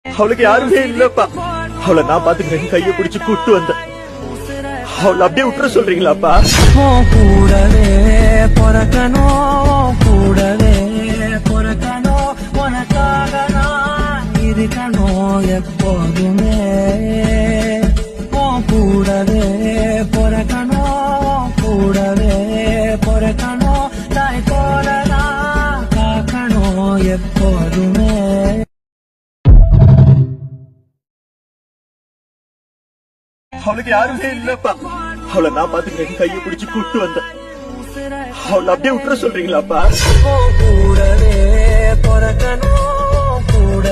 அவளுக்கு யாருமே இல்லப்பா. அவளை நான் பாத்துக்கிறேன். கையை பிடிச்சு கூட்டு வந்த அவளை அப்படியே விட்டுற சொல்றீங்களாப்பா? கூடவே பொறக்கணும், கூடவே பொறக்கணும், உனக்காக நான் இருக்கணும் எப்போதுமே. கூடவே பொறக்கணும், கூடவே பொறக்கணும், தாய் போல நான் காக்கணும் எப்போதுமே. அவளுக்கு யாருமே இல்லப்பா. அவளை நான் பாத்துக்கிறேன். கையை பிடிச்சு கூட்டு வந்த அவளை அப்படியே விட்டுற சொல்றீங்களாப்பா? கூடவே பொறக்கணும், கூட